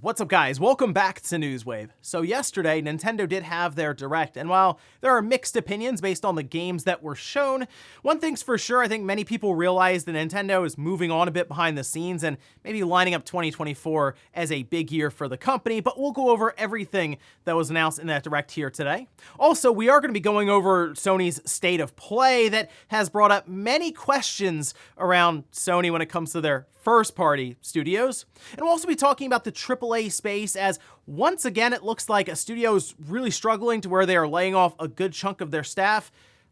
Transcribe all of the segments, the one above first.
What's up, guys? Welcome back to Newswave. So yesterday, Nintendo did have their Direct, and while there are mixed opinions based on the games that were shown, one thing's for sure, I think many people realize that Nintendo is moving on a bit behind the scenes and maybe lining up 2024 as a big year for the company, but we'll go over everything that was announced in that Direct here today. Also, we are going to be going over Sony's State of Play that has brought up many questions around Sony when it comes to their first-party studios. And we'll also be talking about the AAA space, as once again it looks like a studio's really struggling to where they are laying off a good chunk of their staff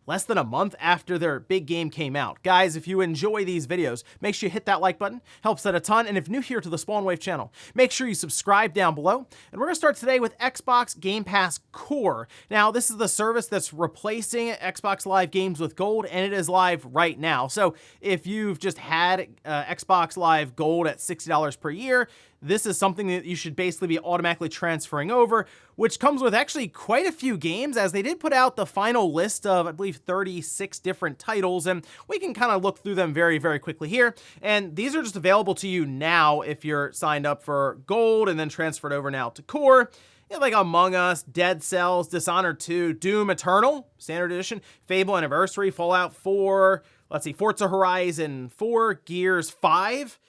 less than a month after their big game came out. Guys, if you enjoy these videos, make sure you hit that like button, helps out a ton, and if new here to the Spawnwave channel, make sure you subscribe down below. And we're gonna start today with Xbox Game Pass Core. Now, this is the service that's replacing Xbox Live Games with Gold, and it is live right now. So if you've just had Xbox Live Gold at $60 per year, this is something that you should basically be automatically transferring over, which comes with actually quite a few games, as they did put out the final list of, I believe, 36 different titles, and we can kind of look through them very, very quickly here. And these are just available to you now if you're signed up for Gold and then transferred over now to Core. You know, like Among Us, Dead Cells, Dishonored 2, Doom Eternal, Standard Edition, Fable Anniversary, Fallout 4, let's see, Forza Horizon 4, Gears 5,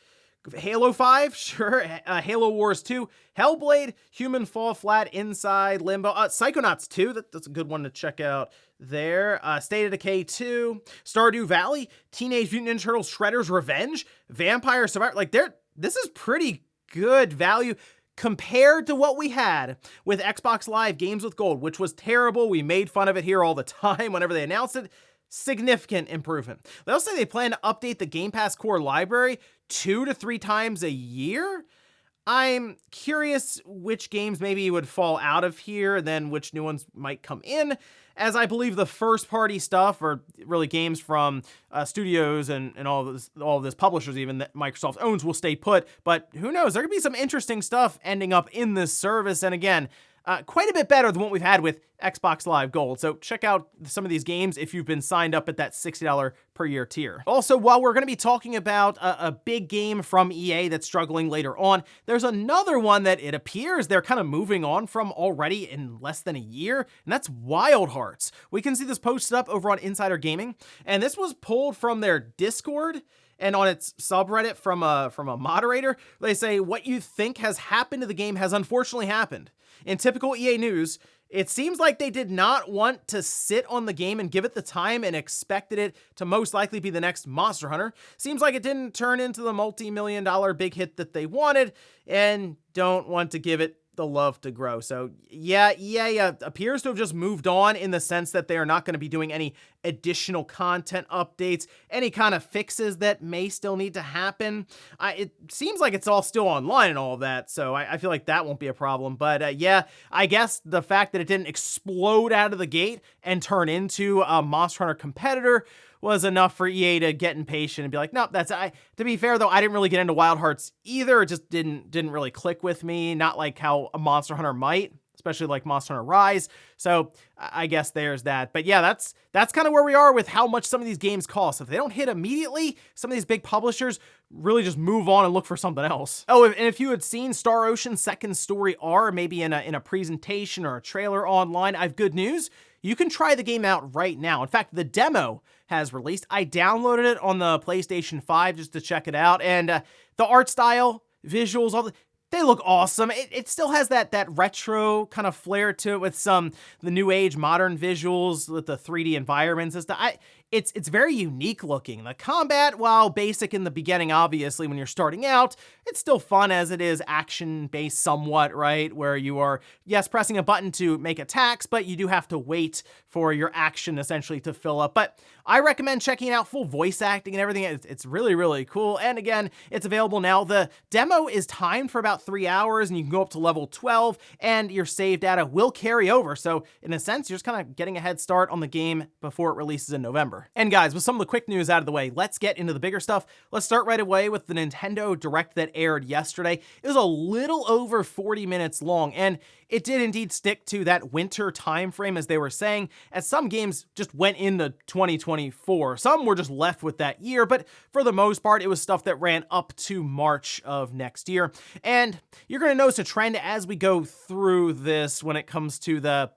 Halo 5, sure, Halo Wars 2, Hellblade, Human Fall Flat, Inside, Limbo, Psychonauts 2, that's a good one to check out there, State of Decay 2, Stardew Valley, Teenage Mutant Ninja Turtles Shredder's Revenge, Vampire Survivor. Like, this is pretty good value compared to what we had with Xbox Live Games with Gold, which was terrible. We made fun of it here all the time whenever they announced it. Significant improvement. They also say they plan to update the Game Pass Core library 2 to 3 times a year. I'm curious which games maybe would fall out of here, and then which new ones might come in, as I believe the first-party stuff, or really games from studios and all of this publishers even that Microsoft owns, will stay put. But who knows? There could be some interesting stuff ending up in this service, and again, quite a bit better than what we've had with Xbox Live Gold. So check out some of these games if you've been signed up at that $60 per year tier. Also, while we're going to be talking about a big game from EA that's struggling later on, there's another one that it appears they're kind of moving on from already in less than a year, and that's Wild Hearts. We can see this posted up over on Insider Gaming, and this was pulled from their Discord and on its subreddit from a moderator. They say, "What you think has happened to the game has unfortunately happened. In typical EA news, it seems like they did not want to sit on the game and give it the time and expected it to most likely be the next Monster Hunter. Seems like it didn't turn into the multi-million-dollar big hit that they wanted, and don't want to give it the love to grow." So yeah, EA appears to have just moved on, in the sense that they are not going to be doing any additional content updates, any kind of fixes that may still need to happen. It seems like it's all still online and all of that, so I feel like that won't be a problem. But yeah, I guess the fact that it didn't explode out of the gate and turn into a Monster Hunter competitor was enough for EA to get impatient and be like, nope, to be fair though, I didn't really get into Wild Hearts either. It just didn't really click with me. Not like how a Monster Hunter might, especially like Monster Hunter Rise. So I guess there's that. But yeah, that's kind of where we are with how much some of these games cost. If they don't hit immediately, some of these big publishers really just move on and look for something else. Oh, and if you had seen Star Ocean Second Story R, maybe in a presentation or a trailer online, I have good news. You can try the game out right now. In fact, the demo has released. I downloaded it on the PlayStation 5 just to check it out, and the art style, visuals, they look awesome. It still has that retro kind of flair to it, with the new age modern visuals with the 3D environments and stuff. It's very unique looking. The combat, while basic in the beginning, obviously, when you're starting out, it's still fun, as it is action-based somewhat, right? Where you are, yes, pressing a button to make attacks, but you do have to wait for your action, essentially, to fill up. But I recommend checking it out. Full voice acting and everything. It's really, really cool. And again, it's available now. The demo is timed for about 3 hours, and you can go up to level 12, and your save data will carry over. So in a sense, you're just kind of getting a head start on the game before it releases in November. December. And guys, with some of the quick news out of the way, let's get into the bigger stuff. Let's start right away with the Nintendo Direct that aired yesterday. It was a little over 40 minutes long, and it did indeed stick to that winter time frame, as they were saying, as some games just went into 2024. Some were just left with that year, but for the most part, it was stuff that ran up to March of next year. And you're going to notice a trend as we go through this when it comes to the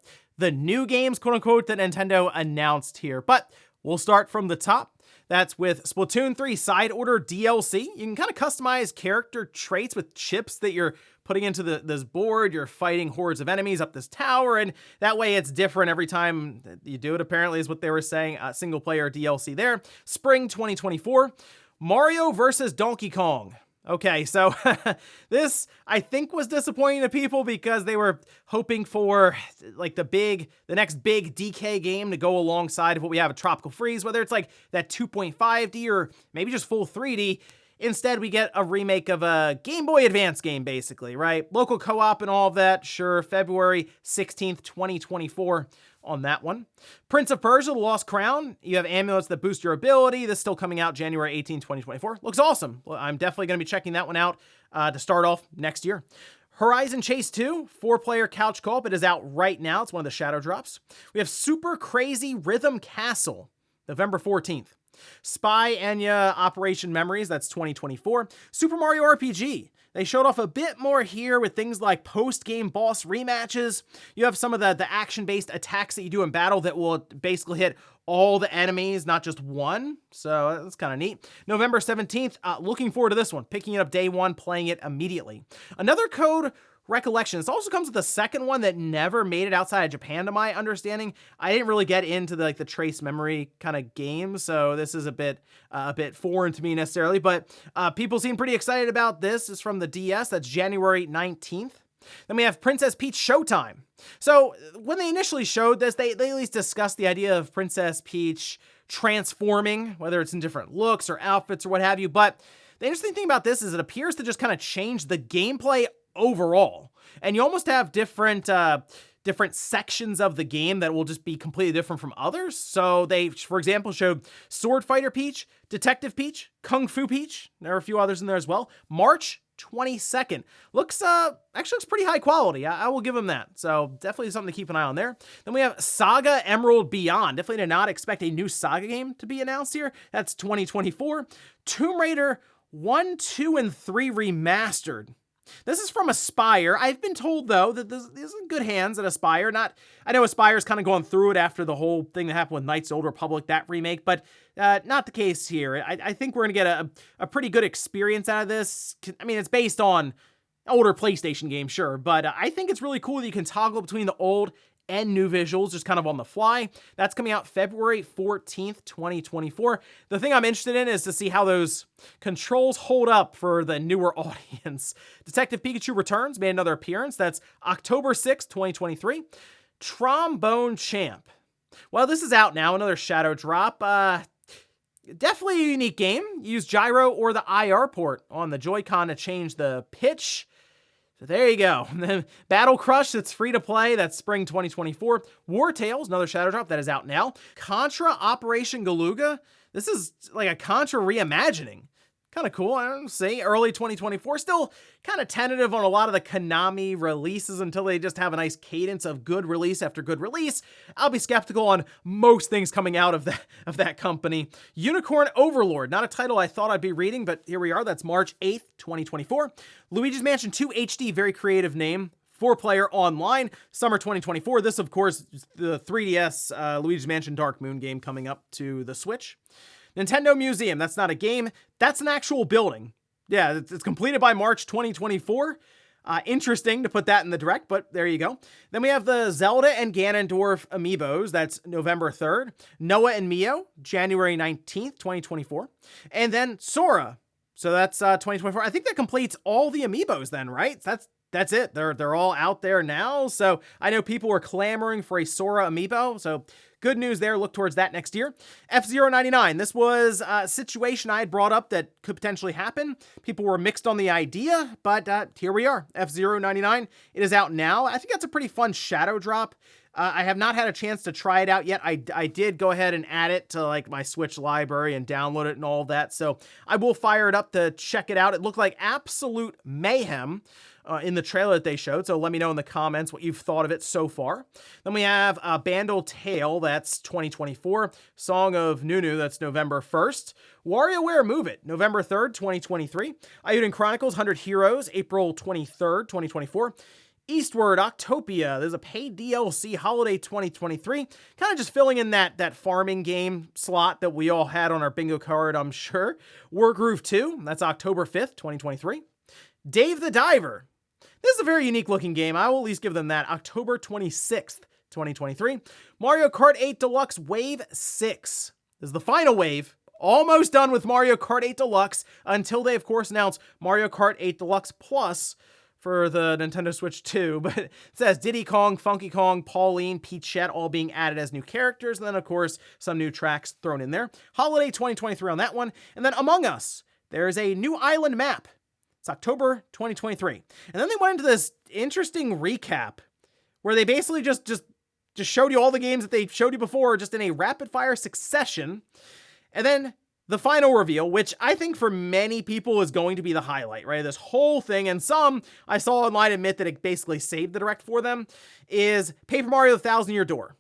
new games, quote unquote, that Nintendo announced here. But we'll start from the top. That's with Splatoon 3 Side Order DLC. You can kind of customize character traits with chips that you're putting into this board. You're fighting hordes of enemies up this tower, and that way it's different every time that you do it, apparently, is what they were saying. Single player DLC there. Spring 2024. Mario versus Donkey Kong. Okay, so this, I think, was disappointing to people because they were hoping for like the next big DK game to go alongside of what we have at Tropical Freeze, whether it's like that 2.5D or maybe just full 3D. Instead, we get a remake of a Game Boy Advance game, basically, right? Local co-op and all of that, sure, February 16th, 2024 on that one. Prince of Persia: The Lost Crown. You have amulets that boost your ability. This is still coming out January 18th, 2024. Looks awesome. Well, I'm definitely going to be checking that one out to start off next year. Horizon Chase 2, 4-player couch co-op. It is out right now. It's one of the shadow drops. We have Super Crazy Rhythm Castle, November 14th. Spy Anya Operation Memories, that's 2024. Super Mario RPG. They showed off a bit more here with things like post-game boss rematches. You have some of the action-based attacks that you do in battle that will basically hit all the enemies, not just one. So that's kind of neat. November 17th, looking forward to this one. Picking it up day one, playing it immediately. Another code Recollection. This also comes with the second one that never made it outside of Japan, to my understanding. I didn't really get into the trace memory kind of games, so this is a bit foreign to me necessarily. But people seem pretty excited about this. It's from the DS. That's January 19th. Then we have Princess Peach Showtime. So when they initially showed this, they at least discussed the idea of Princess Peach transforming, whether it's in different looks or outfits or what have you. But the interesting thing about this is it appears to just kind of change the gameplay overall. And you almost have different sections of the game that will just be completely different from others. So they, for example, showed Sword Fighter Peach, Detective Peach, Kung Fu Peach. There are a few others in there as well. March 22nd. Actually looks pretty high quality. I will give them that. So definitely something to keep an eye on there. Then we have Saga Emerald Beyond. Definitely did not expect a new Saga game to be announced here. That's 2024. Tomb Raider 1, 2, and 3 Remastered. This is from Aspyr. I've been told, though, that this is in good hands at Aspyr. I know Aspyr's kind of going through it after the whole thing that happened with Knights of the Old Republic, that remake, but not the case here. I think we're going to get a pretty good experience out of this. I mean, it's based on older PlayStation games, sure, but I think it's really cool that you can toggle between the old and new visuals just kind of on the fly. That's coming out February 14th, 2024. The thing I'm interested in is to see how those controls hold up for the newer audience. Detective Pikachu Returns made another appearance. That's October 6th, 2023. Trombone Champ. Well, this is out now, another shadow drop. Definitely a unique game. Use gyro or the IR port on the Joy-Con to change the pitch. So there you go. And then Battle Crush, it's free to play. That's spring 2024. War Tales, another shadow drop that is out now. Contra Operation Galuga. This is like a Contra reimagining. Kind of cool. I don't see. Early 2024. Still kind of tentative on a lot of the Konami releases until they just have a nice cadence of good release after good release. I'll be skeptical on most things coming out of that company. Unicorn Overlord. Not a title I thought I'd be reading, but here we are. That's March 8th, 2024. Luigi's Mansion 2 HD. Very creative name. 4-player online. Summer 2024. This, of course, the 3DS Luigi's Mansion Dark Moon game coming up to the Switch. Nintendo Museum, that's not a game, that's an actual building. Yeah, it's completed by March 2024. Interesting to put that in the direct, but there you go. Then we have the Zelda and Ganondorf amiibos, that's November 3rd. Noah and Mio, January 19th, 2024. And then Sora, so that's 2024. I think that completes all the amiibos then, right? That's it. They're all out there now. So I know people were clamoring for a Sora amiibo. So good news there. Look towards that next year. F-Zero 99. This was a situation I had brought up that could potentially happen. People were mixed on the idea, but here we are. F-Zero 99. It is out now. I think that's a pretty fun shadow drop. I have not had a chance to try it out yet. I did go ahead and add it to like my Switch library and download it and all that. So I will fire it up to check it out. It looked like absolute mayhem in the trailer that they showed. So let me know in the comments what you've thought of it so far. Then we have Bandle Tale, that's 2024. Song of Nunu, that's November 1st. WarioWare Move It, November 3rd, 2023. Ayuden Chronicles 100 Heroes, April 23rd, 2024. Eastward Octopia, there's a paid DLC, Holiday 2023. Kind of just filling in that farming game slot that we all had on our bingo card, I'm sure. Wargroove 2, that's October 5th, 2023. Dave the Diver. This is a very unique looking game. I will at least give them that. October 26th, 2023. Mario Kart 8 Deluxe Wave 6. This is the final wave. Almost done with Mario Kart 8 Deluxe until they, of course, announce Mario Kart 8 Deluxe Plus for the Nintendo Switch 2. But it says Diddy Kong, Funky Kong, Pauline, Peachette all being added as new characters. And then, of course, some new tracks thrown in there. Holiday 2023 on that one. And then Among Us. There's a new island map. It's October 2023. And then they went into this interesting recap where they basically just showed you all the games that they showed you before, just in a rapid fire succession. And then the final reveal, which I think for many people is going to be the highlight, right? This whole thing, and some I saw online admit that it basically saved the Direct for them, is Paper Mario: The Thousand Year Door.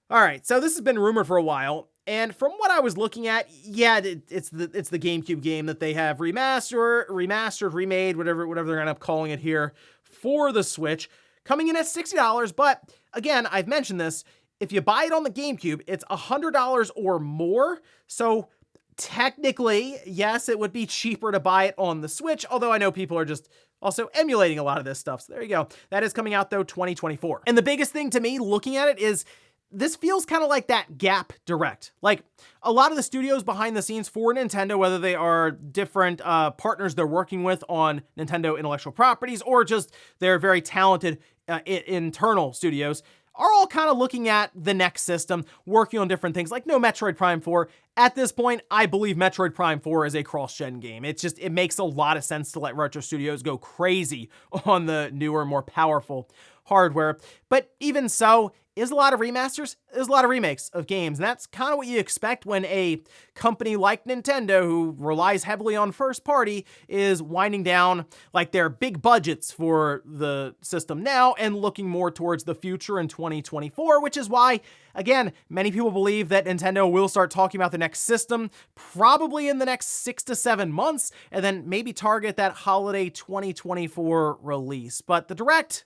All right, so this has been rumored for a while. And from what I was looking at, yeah, it's the GameCube game that they have remastered, remade, whatever they're gonna end up calling it here for the Switch, coming in at $60. But again, I've mentioned this, if you buy it on the GameCube, it's $100 or more. So technically, yes, it would be cheaper to buy it on the Switch, although I know people are just also emulating a lot of this stuff. So there you go. That is coming out though 2024. And the biggest thing to me looking at it is this feels kind of like that Gap Direct. Like a lot of the studios behind the scenes for Nintendo, whether they are different partners they're working with on Nintendo intellectual properties or just they're very talented internal studios, are all kind of looking at the next system, working on different things, like no Metroid Prime 4. At this point, I believe Metroid Prime 4 is a cross-gen game. It makes a lot of sense to let retro studios go crazy on the newer, more powerful hardware. But even so, is a lot of remasters, is a lot of remakes of games. And that's kind of what you expect when a company like Nintendo, who relies heavily on first party, is winding down like their big budgets for the system now and looking more towards the future in 2024, which is why, again, many people believe that Nintendo will start talking about the next system probably in the next 6 to 7 months, and then maybe target that holiday 2024 release. But the Direct,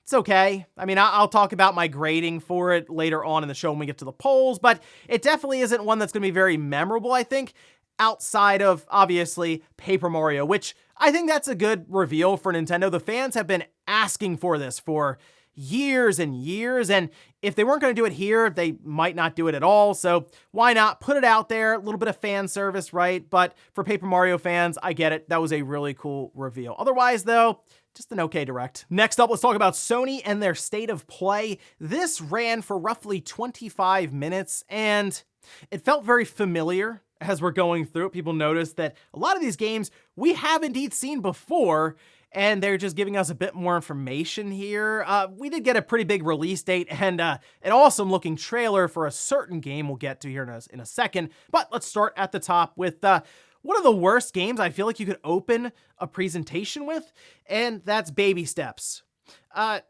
it's okay. I mean, I'll talk about my grading for it later on in the show when we get to the polls, but it definitely isn't one that's going to be very memorable, I think, outside of, obviously, Paper Mario, which I think that's a good reveal for Nintendo. The fans have been asking for this for years and years, and if they weren't going to do it here, they might not do it at all, so why not put it out there? A little bit of fan service, right? But for Paper Mario fans, I get it. That was a really cool reveal. Otherwise, though, just an okay Direct. Next up, let's talk about Sony and their State of Play. This ran for roughly 25 minutes, and it felt very familiar as we're going through it. People noticed that a lot of these games we have indeed seen before, and they're just giving us a bit more information here. We did get a pretty big release date and an awesome looking trailer for a certain game we'll get to here in a second. But let's start at the top with one of the worst games I feel like you could open a presentation with, and that's Baby Steps. I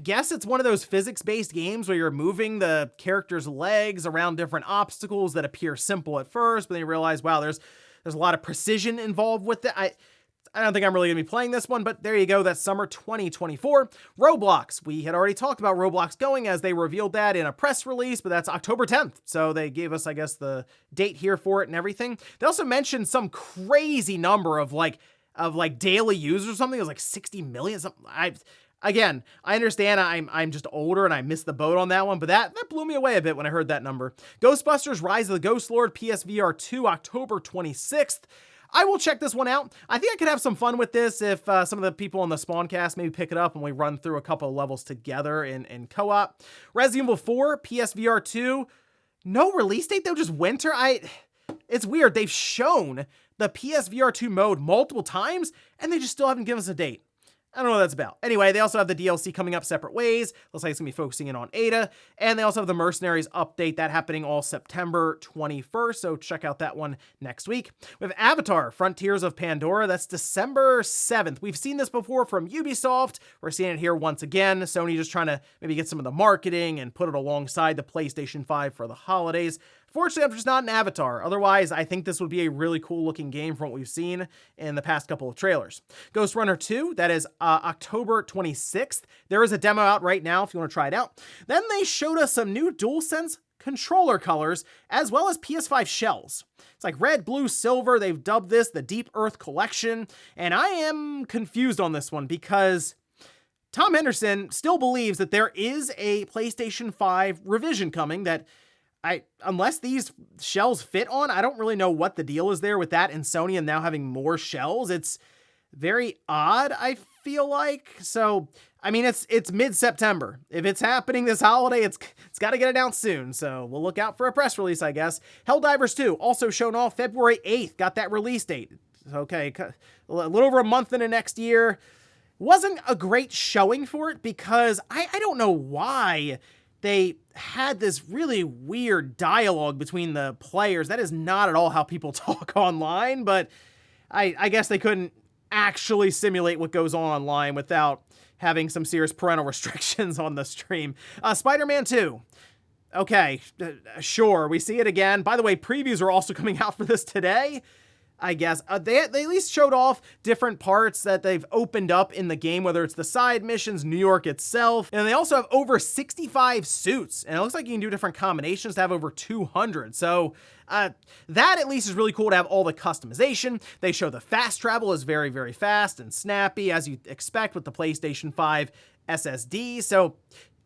guess it's one of those physics-based games where you're moving the character's legs around different obstacles that appear simple at first, but then you realize, wow, there's a lot of precision involved with it. I don't think I'm really going to be playing this one, but there you go. That's summer 2024. Roblox. We had already talked about Roblox going as they revealed that in a press release, but that's October 10th. So they gave us, I guess, the date here for it and everything. They also mentioned some crazy number of daily users or something. It was like 60 million. Again, I understand I'm just older and I missed the boat on that one, but that blew me away a bit when I heard that number. Ghostbusters Rise of the Ghost Lord PSVR 2, October 26th. I will check this one out. I think I could have some fun with this if some of the people on the Spawncast maybe pick it up and we run through a couple of levels together in co-op. Resident Evil 4, PSVR 2. No release date though, just winter. It's weird. They've shown the PSVR 2 mode multiple times and they just still haven't given us a date. I don't know what that's about. Anyway, they also have the DLC coming up separate ways. Looks like it's going to be focusing in on Ada. And they also have the Mercenaries update, that happening all September 21st. So check out that one next week. We have Avatar, Frontiers of Pandora. That's December 7th. We've seen this before from Ubisoft. We're seeing it here once again. Sony just trying to maybe get some of the marketing and put it alongside the PlayStation 5 for the holidays. Fortunately, I'm just not an Avatar. Otherwise, I think this would be a really cool looking game from what we've seen in the past couple of trailers. Ghost Runner 2, that is October 26th. There is a demo out right now if you want to try it out. Then they showed us some new DualSense controller colors, as well as PS5 shells. It's like red, blue, silver. They've dubbed this the Deep Earth Collection. And I am confused on this one because Tom Henderson still believes that there is a PlayStation 5 revision coming that unless these shells fit on, I don't really know what the deal is there with that and Sony and now having more shells. It's very odd, I feel like. So, I mean, it's mid-September. If it's happening this holiday, it's got to get announced soon. So we'll look out for a press release, I guess. Helldivers 2, also shown off February 8th. Got that release date. Okay, a little over a month into next year. Wasn't a great showing for it because I don't know why they had this really weird dialogue between the players. That is not at all how people talk online, but I guess they couldn't actually simulate what goes on online without having some serious parental restrictions on the stream. Spider-Man 2. Okay, sure, we see it again. By the way, previews are also coming out for this today. I guess. They at least showed off different parts that they've opened up in the game, whether it's the side missions, New York itself, and they also have over 65 suits, and it looks like you can do different combinations to have over 200. So that at least is really cool to have all the customization. They show the fast travel is very, very fast and snappy, as you'd expect with the PlayStation 5 SSD. So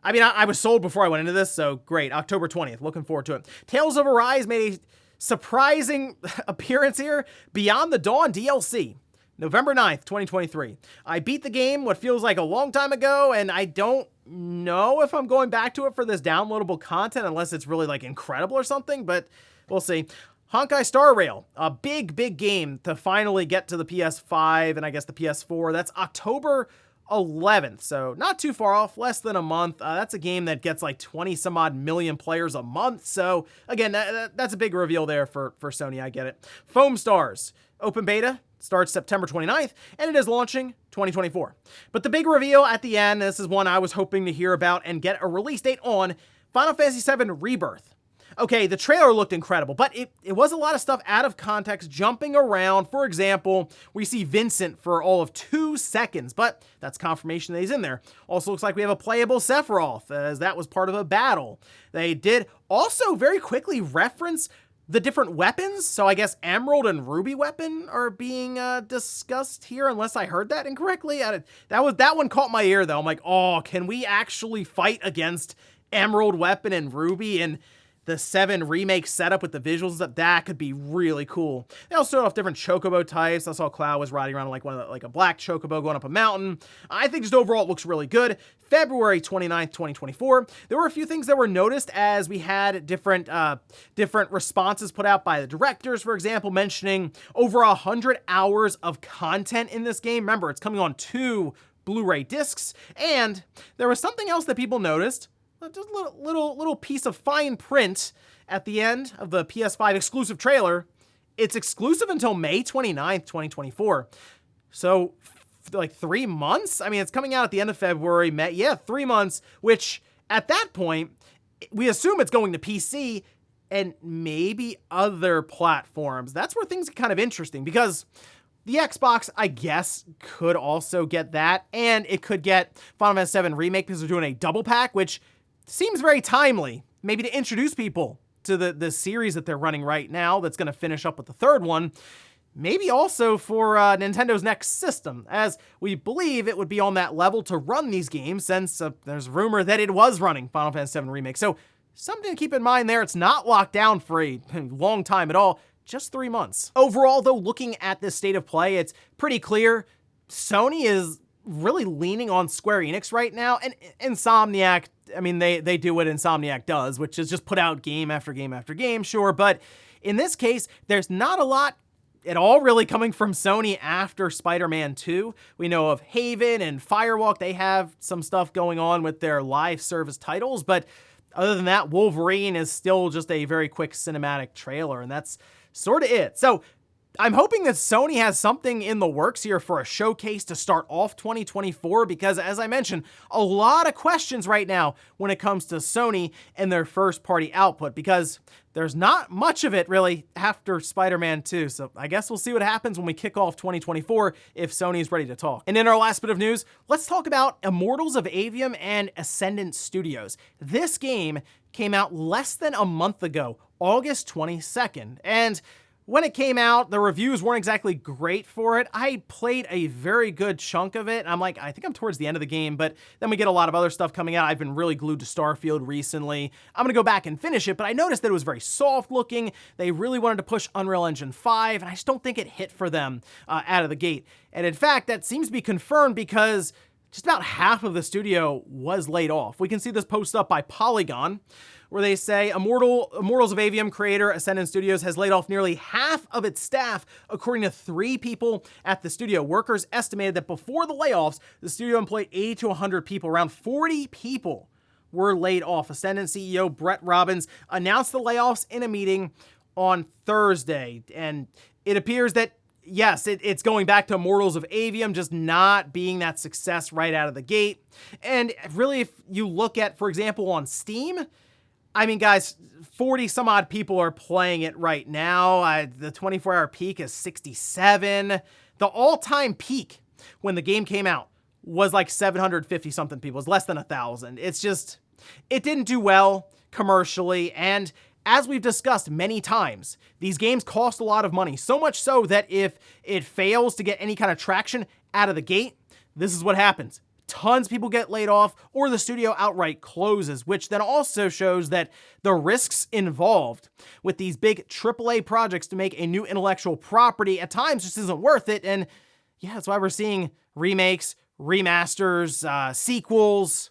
I mean, I was sold before I went into this, so great. October 20th, looking forward to it. Tales of Arise made a surprising appearance here. Beyond the Dawn DLC, November 9th, 2023. I beat the game what feels like a long time ago, and I don't know if I'm going back to it for this downloadable content unless it's really like incredible or something, but we'll see. Honkai Star Rail, a big game to finally get to the PS5 and I guess the PS4. That's October 11th, so not too far off, less than a month. That's a game that gets like 20 some odd million players a month. So again, that's a big reveal there for Sony. I get it. Foam Stars open beta starts September 29th, and it is launching 2024. But the big reveal at the end, this is one I was hoping to hear about and get a release date on, Final Fantasy VII Rebirth. Okay, the trailer looked incredible, but it was a lot of stuff out of context, jumping around. For example, we see Vincent for all of 2 seconds, but that's confirmation that he's in there. Also looks like we have a playable Sephiroth, as that was part of a battle. They did also very quickly reference the different weapons, so I guess Emerald and Ruby weapon are being discussed here, unless I heard that incorrectly. That one caught my ear, though. I'm like, oh, can we actually fight against Emerald weapon and Ruby? And the 7 remake setup with the visuals, that could be really cool. They also showed off different chocobo types. I saw Cloud was riding around like a black chocobo going up a mountain. I think just overall it looks really good. February 29th, 2024. There were a few things that were noticed as we had different responses put out by the directors, for example, mentioning over 100 hours of content in this game. Remember, it's coming on 2 Blu-ray discs. And there was something else that people noticed. Just a little piece of fine print at the end of the PS5 exclusive trailer. It's exclusive until May 29th, 2024. So, like 3 months? I mean, it's coming out at the end of February, May. Yeah, 3 months, which at that point, we assume it's going to PC and maybe other platforms. That's where things get kind of interesting because the Xbox, I guess, could also get that, and it could get Final Fantasy VII Remake because they're doing a double pack, which seems very timely, maybe to introduce people to the series that they're running right now that's going to finish up with the 3rd one. Maybe also for Nintendo's next system, as we believe it would be on that level to run these games since there's rumor that it was running Final Fantasy VII Remake. So something to keep in mind there. It's not locked down for a long time at all, just 3 months. Overall, though, looking at this state of play, it's pretty clear Sony is really leaning on Square Enix right now, and Insomniac, I mean, they do what Insomniac does, which is just put out game after game after game, sure, but in this case, there's not a lot it all really coming from Sony after Spider-Man 2. We know of Haven and Firewalk. They have some stuff going on with their live service titles, but other than that, Wolverine is still just a very quick cinematic trailer, and that's sort of it. So I'm hoping that Sony has something in the works here for a showcase to start off 2024, because as I mentioned, a lot of questions right now when it comes to Sony and their first-party output, because there's not much of it really after Spider-Man 2. So I guess we'll see what happens when we kick off 2024 if Sony's ready to talk. And in our last bit of news, let's talk about Immortals of Avium and Ascendant Studios. This game came out less than a month ago, August 22nd, and when it came out, the reviews weren't exactly great for it. I played a very good chunk of it. I'm like, I think I'm towards the end of the game, but then we get a lot of other stuff coming out. I've been really glued to Starfield recently. I'm gonna go back and finish it, but I noticed that it was very soft looking. They really wanted to push Unreal Engine 5, and I just don't think it hit for them out of the gate. And in fact, that seems to be confirmed because just about half of the studio was laid off. We can see this posted up by Polygon, where they say Immortals of Avium creator Ascendant Studios has laid off nearly half of its staff, according to 3 people at the studio. Workers estimated that before the layoffs, the studio employed 80 to 100 people. Around 40 people were laid off. Ascendant CEO Brett Robbins announced the layoffs in a meeting on Thursday, and it appears that yes, it's going back to Immortals of Avium just not being that success right out of the gate. And really, if you look at, for example, on Steam, I mean, guys, 40 some odd people are playing it right now. The 24-hour peak is 67. The all-time peak when the game came out was like 750 something people. It was less than 1,000. It's just, it didn't do well commercially, and as we've discussed many times, these games cost a lot of money, so much so that if it fails to get any kind of traction out of the gate, this is what happens. Tons of people get laid off, or the studio outright closes, which then also shows that the risks involved with these big AAA projects to make a new intellectual property at times just isn't worth it. And yeah, that's why we're seeing remakes, remasters, sequels.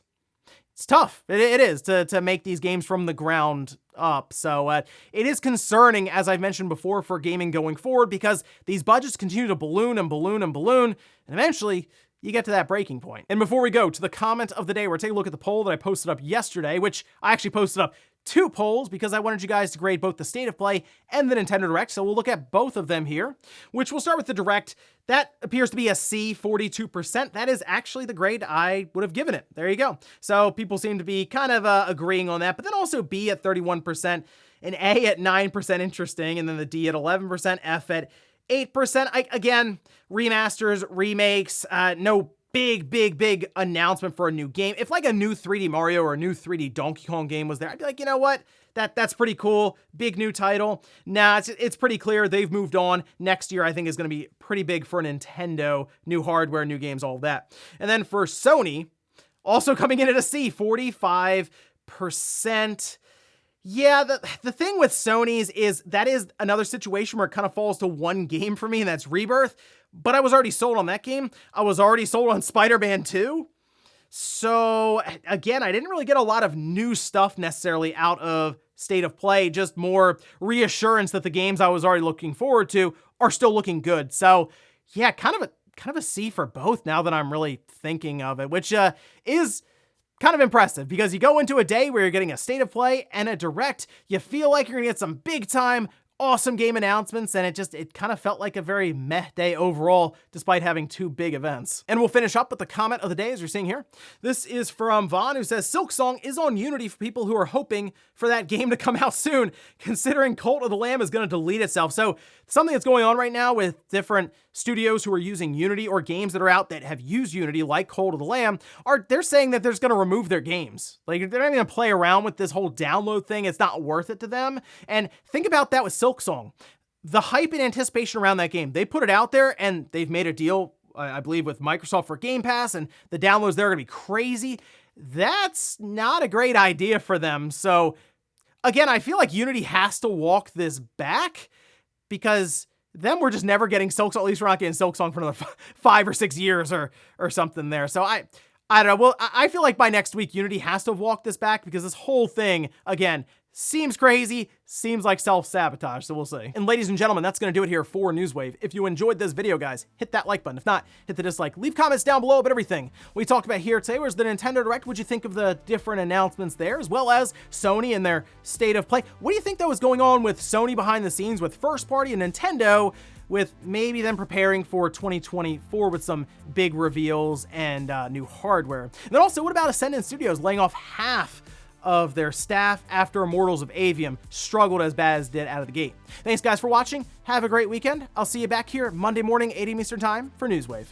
It's tough. It is to make these games from the ground up. So it is concerning, as I've mentioned before, for gaming going forward, because these budgets continue to balloon and balloon and balloon, and eventually you get to that breaking point. And before we go to the comment of the day, we're taking a look at the poll that I posted up yesterday, which I actually posted up 2 polls because I wanted you guys to grade both the State of Play and the Nintendo Direct, so we'll look at both of them here, which we'll start with the Direct. That appears to be a C, 42%. That is actually the grade I would have given it. There you go. So people seem to be kind of agreeing on that, but then also B at 31%, an A at 9%, interesting, and then the D at 11%, F at 8%. Again, remasters, remakes, no big announcement for a new game. If like a new 3D Mario or a new 3D Donkey Kong game was there, I'd be like, you know what? That's pretty cool. Big new title. Nah, it's pretty clear they've moved on. Next year, I think, is going to be pretty big for Nintendo. New hardware, new games, all of that. And then for Sony, also coming in at a C, 45%. Yeah, the thing with Sony's is that is another situation where it kind of falls to one game for me, and that's Rebirth. But I was already sold on that game. I was already sold on Spider-Man 2. So again, I didn't really get a lot of new stuff necessarily out of State of Play, just more reassurance that the games I was already looking forward to are still looking good. So yeah, kind of a C for both now that I'm really thinking of it, which is kind of impressive, because you go into a day where you're getting a State of Play and a Direct, you feel like you're gonna get some big time awesome game announcements, and it kind of felt like a very meh day overall, despite having 2 big events. And we'll finish up with the comment of the day, as you're seeing here. This is from Vaughn, who says, Silksong is on Unity for people who are hoping for that game to come out soon, considering Cult of the Lamb is going to delete itself. So something that's going on right now with different studios who are using Unity, or games that are out that have used Unity, like Cult of the Lamb, they're saying that they're just going to remove their games. Like, they're not even going to play around with this whole download thing. It's not worth it to them. And think about that with Silksong. The hype and anticipation around that game, they put it out there and they've made a deal, I believe, with Microsoft for Game Pass, and the downloads there are going to be crazy. That's not a great idea for them. So again, I feel like Unity has to walk this back, because then we're just never getting Silksong. At least we're not getting Silksong for another 5 or 6 years or something there. So I don't know. Well, I feel like by next week, Unity has to have walked this back because this whole thing, again, seems crazy, seems like self-sabotage, so we'll see. And ladies and gentlemen, that's gonna do it here for Newswave. If you enjoyed this video, guys, hit that like button. If not, hit the dislike. Leave comments down below about everything we talked about here today. Was the Nintendo Direct? What'd you think of the different announcements there, as well as Sony and their state of play? What do you think that was going on with Sony behind the scenes with first party and Nintendo with maybe them preparing for 2024 with some big reveals and new hardware? And then also, what about Ascendant Studios laying off half of their staff after Immortals of Avium struggled as bad as did out of the gate? Thanks guys for watching. Have a great weekend. I'll see you back here Monday morning, 8 a.m. Eastern time for Newswave.